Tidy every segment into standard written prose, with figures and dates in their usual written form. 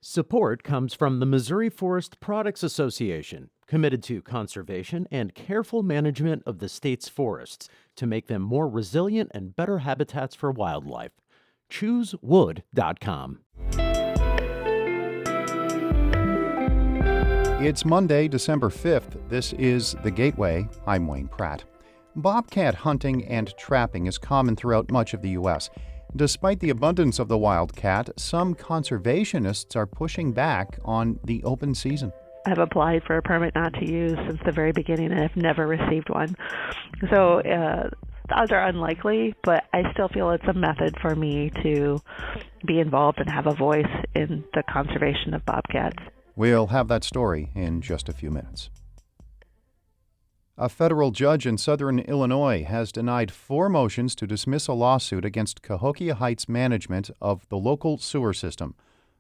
Support comes from the Missouri Forest Products Association, committed to conservation and careful management of the state's forests to make them more resilient and better habitats for wildlife. ChooseWood.com. It's Monday, December 5th. This is The Gateway. I'm Wayne Pratt. Bobcat hunting and trapping is common throughout much of the U.S. Despite the abundance of the wildcat, some conservationists are pushing back on the open season. I've applied for a permit not to use since the very beginning, and I've never received one. So the odds are unlikely, but I still feel it's a method for me to be involved and have a voice in the conservation of bobcats. We'll have that story in just a few minutes. A federal judge in southern Illinois has denied 4 motions to dismiss a lawsuit against Cahokia Heights management of the local sewer system.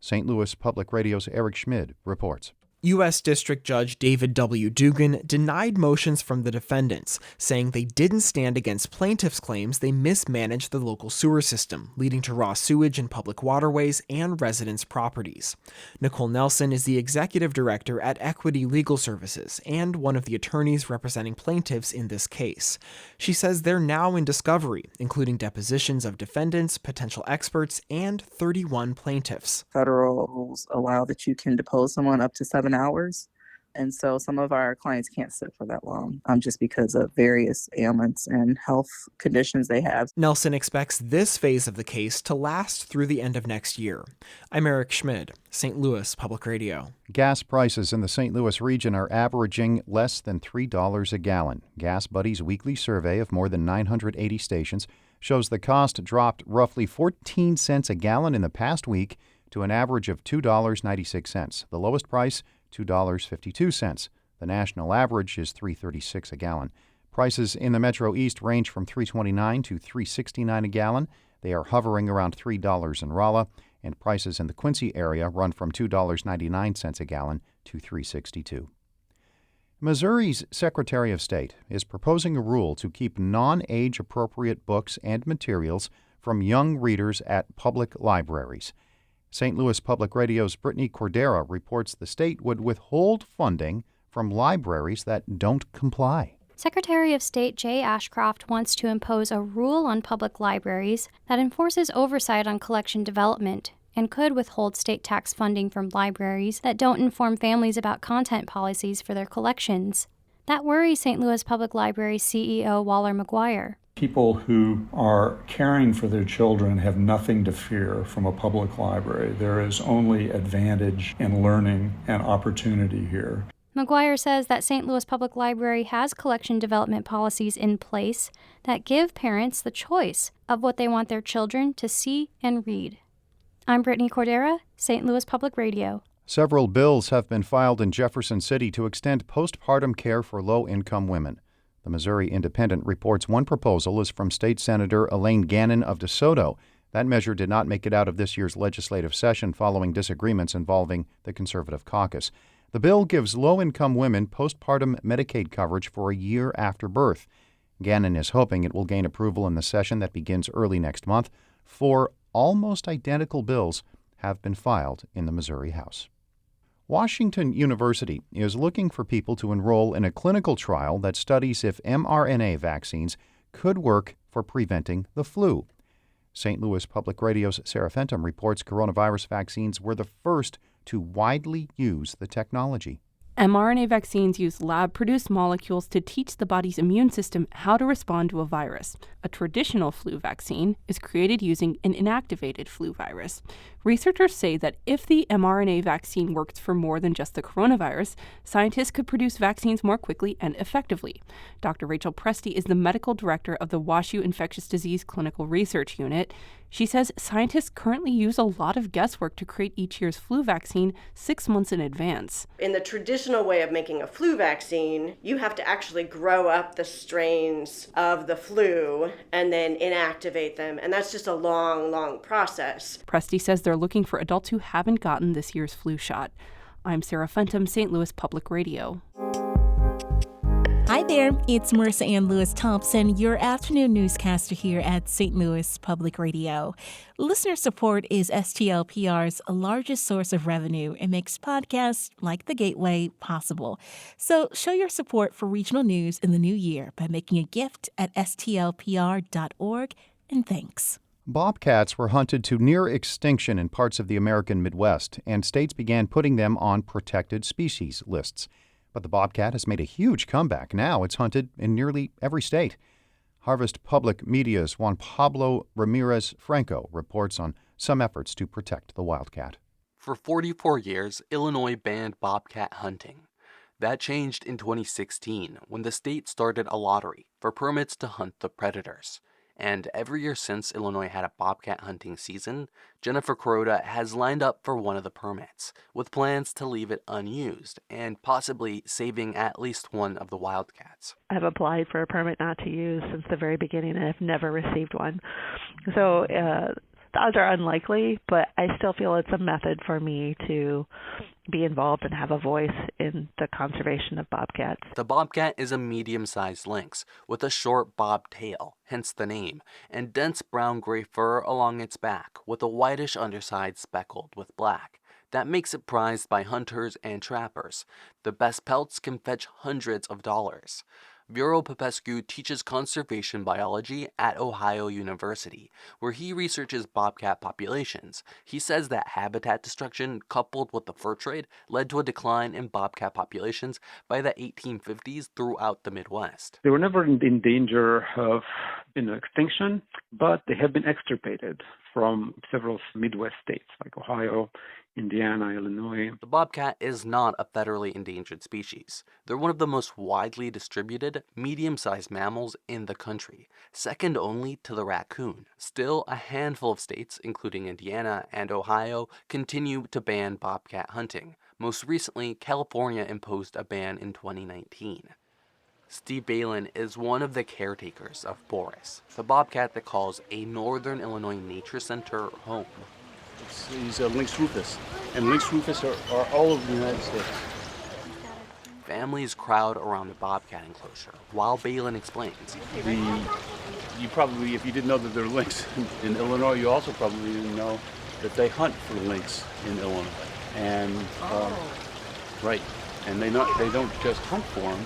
St. Louis Public Radio's Eric Schmid reports. U.S. District Judge David W. Dugan denied motions from the defendants, saying they didn't stand against plaintiffs' claims they mismanaged the local sewer system, leading to raw sewage in public waterways and residents' properties. Nicole Nelson is the executive director at Equity Legal Services and one of the attorneys representing plaintiffs in this case. She says they're now in discovery, including depositions of defendants, potential experts, and 31 plaintiffs. Federal rules allow that you can depose someone up to 7 hours. And so some of our clients can't sit for that long just because of various ailments and health conditions they have. Nelson expects this phase of the case to last through the end of next year. I'm Eric Schmid, St. Louis Public Radio. Gas prices in the St. Louis region are averaging less than $3 a gallon. Gas Buddy's weekly survey of more than 980 stations shows the cost dropped roughly 14 cents a gallon in the past week to an average of $2.96. The lowest price, $2.52. The national average is $3.36 a gallon. Prices in the Metro East range from $3.29 to $3.69 a gallon. They are hovering around $3 in Rolla, and prices in the Quincy area run from $2.99 a gallon to $3.62. Missouri's Secretary of State is proposing a rule to keep non-age appropriate books and materials from young readers at public libraries. St. Louis Public Radio's Brittany Cordera reports the state would withhold funding from libraries that don't comply. Secretary of State Jay Ashcroft wants to impose a rule on public libraries that enforces oversight on collection development and could withhold state tax funding from libraries that don't inform families about content policies for their collections. That worries St. Louis Public Library CEO Waller McGuire. People who are caring for their children have nothing to fear from a public library. There is only advantage in learning and opportunity here. McGuire says that St. Louis Public Library has collection development policies in place that give parents the choice of what they want their children to see and read. I'm Brittany Cordera, St. Louis Public Radio. Several bills have been filed in Jefferson City to extend postpartum care for low-income women. The Missouri Independent reports one proposal is from State Senator Elaine Gannon of DeSoto. That measure did not make it out of this year's legislative session following disagreements involving the Conservative caucus. The bill gives low-income women postpartum Medicaid coverage for a year after birth. Gannon is hoping it will gain approval in the session that begins early next month. 4 almost identical bills have been filed in the Missouri House. Washington University is looking for people to enroll in a clinical trial that studies if mRNA vaccines could work for preventing the flu. St. Louis Public Radio's Sarah Fenton reports coronavirus vaccines were the first to widely use the technology. mRNA vaccines use lab-produced molecules to teach the body's immune system how to respond to a virus. A traditional flu vaccine is created using an inactivated flu virus. Researchers say that if the mRNA vaccine works for more than just the coronavirus, scientists could produce vaccines more quickly and effectively. Dr. Rachel Presti is the medical director of the WashU Infectious Disease Clinical Research Unit. She says scientists currently use a lot of guesswork to create each year's flu vaccine 6 months in advance. In the traditional way of making a flu vaccine, you have to actually grow up the strains of the flu and then inactivate them, and that's just a long, long process. Presti says they're looking for adults who haven't gotten this year's flu shot. I'm Sarah Fenton, St. Louis Public Radio. Hi there, it's Marissa Ann Lewis-Thompson, your afternoon newscaster here at St. Louis Public Radio. Listener support is STLPR's largest source of revenue and makes podcasts like The Gateway possible. So show your support for regional news in the new year by making a gift at stlpr.org, and thanks. Bobcats were hunted to near extinction in parts of the American Midwest, and states began putting them on protected species lists. But the bobcat has made a huge comeback. Now it's hunted in nearly every state. Harvest Public Media's Juan Pablo Ramirez Franco reports on some efforts to protect the wildcat. For 44 years, Illinois banned bobcat hunting. That changed in 2016 when the state started a lottery for permits to hunt the predators. And every year since Illinois had a bobcat hunting season, Jennifer Kuroda has lined up for one of the permits, with plans to leave it unused and possibly saving at least one of the wildcats. I've applied for a permit not to use since the very beginning, and I've never received one. So the odds are unlikely, but I still feel it's a method for me to be involved and have a voice in the conservation of bobcats. The bobcat is a medium-sized lynx with a short bob tail, hence the name, and dense brown-gray fur along its back with a whitish underside speckled with black. That makes it prized by hunters and trappers. The best pelts can fetch hundreds of dollars. Vero Popescu teaches conservation biology at Ohio University, where he researches bobcat populations. He says that habitat destruction coupled with the fur trade led to a decline in bobcat populations by the 1850s throughout the Midwest. They were never in danger of extinction, but they have been extirpated from several Midwest states like Ohio, Indiana, Illinois. The bobcat is not a federally endangered species. They're one of the most widely distributed, medium-sized mammals in the country, second only to the raccoon. Still, a handful of states, including Indiana and Ohio, continue to ban bobcat hunting. Most recently, California imposed a ban in 2019. Steve Balin is one of the caretakers of Boris, the bobcat that calls a Northern Illinois nature center home. He's a Lynx rufus, and Lynx rufus are all over the United States. Families crowd around the bobcat enclosure, while Balin explains. You probably, if you didn't know that they're lynx in Illinois, you also probably didn't know that they hunt for lynx in Illinois. And right, and they don't just hunt for them.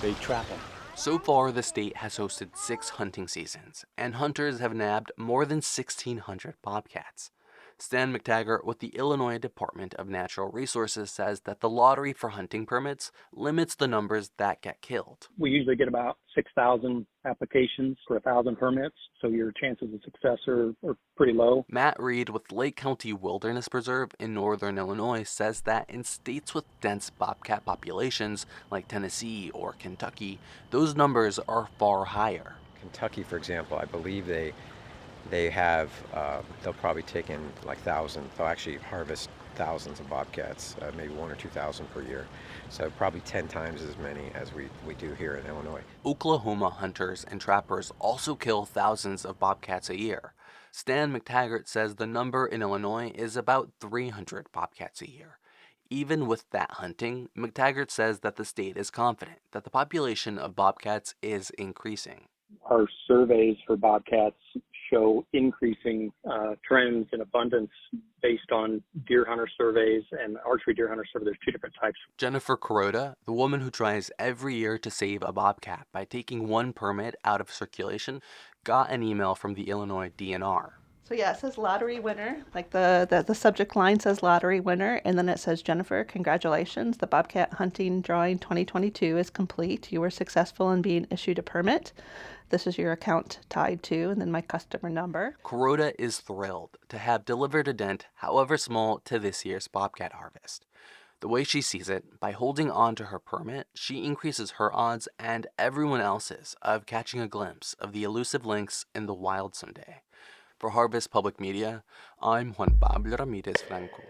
They trap them. So far, the state has hosted 6 hunting seasons, and hunters have nabbed more than 1,600 bobcats. Stan McTaggart with the Illinois Department of Natural Resources says that the lottery for hunting permits limits the numbers that get killed. We usually get about 6,000 applications for 1,000 permits, so your chances of success are pretty low. Matt Reed with Lake County Wilderness Preserve in northern Illinois says that in states with dense bobcat populations like Tennessee or Kentucky, those numbers are far higher. Kentucky, for example, I believe they have, they'll probably take in like thousands. They'll actually harvest thousands of bobcats, maybe 1,000 or 2,000 per year. So probably 10 times as many as we do here in Illinois. Oklahoma hunters and trappers also kill thousands of bobcats a year. Stan McTaggart says the number in Illinois is about 300 bobcats a year. Even with that hunting, McTaggart says that the state is confident that the population of bobcats is increasing. Our surveys for bobcats show increasing trends in abundance based on deer hunter surveys and archery deer hunter surveys. There's 2 different types. Jennifer Kuroda, the woman who tries every year to save a bobcat by taking one permit out of circulation, got an email from the Illinois DNR. So yeah, it says lottery winner, like the subject line says lottery winner, and then it says, Jennifer, congratulations, the bobcat hunting drawing 2022 is complete. You were successful in being issued a permit. This is your account tied to, and then my customer number. Kuroda is thrilled to have delivered a dent, however small, to this year's bobcat harvest. The way she sees it, by holding on to her permit, she increases her odds and everyone else's of catching a glimpse of the elusive lynx in the wild someday. For Harvest Public Media, I'm Juan Pablo Ramirez Franco.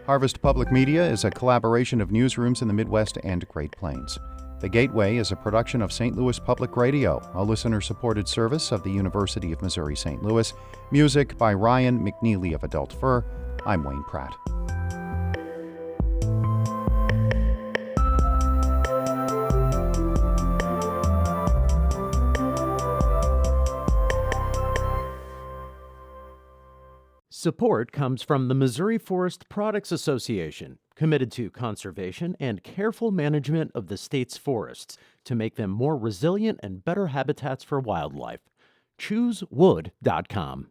Harvest Public Media is a collaboration of newsrooms in the Midwest and Great Plains. The Gateway is a production of St. Louis Public Radio, a listener-supported service of the University of Missouri-St. Louis. Music by Ryan McNeely of Adult Fur. I'm Wayne Pratt. Support comes from the Missouri Forest Products Association, committed to conservation and careful management of the state's forests to make them more resilient and better habitats for wildlife. ChooseWood.com.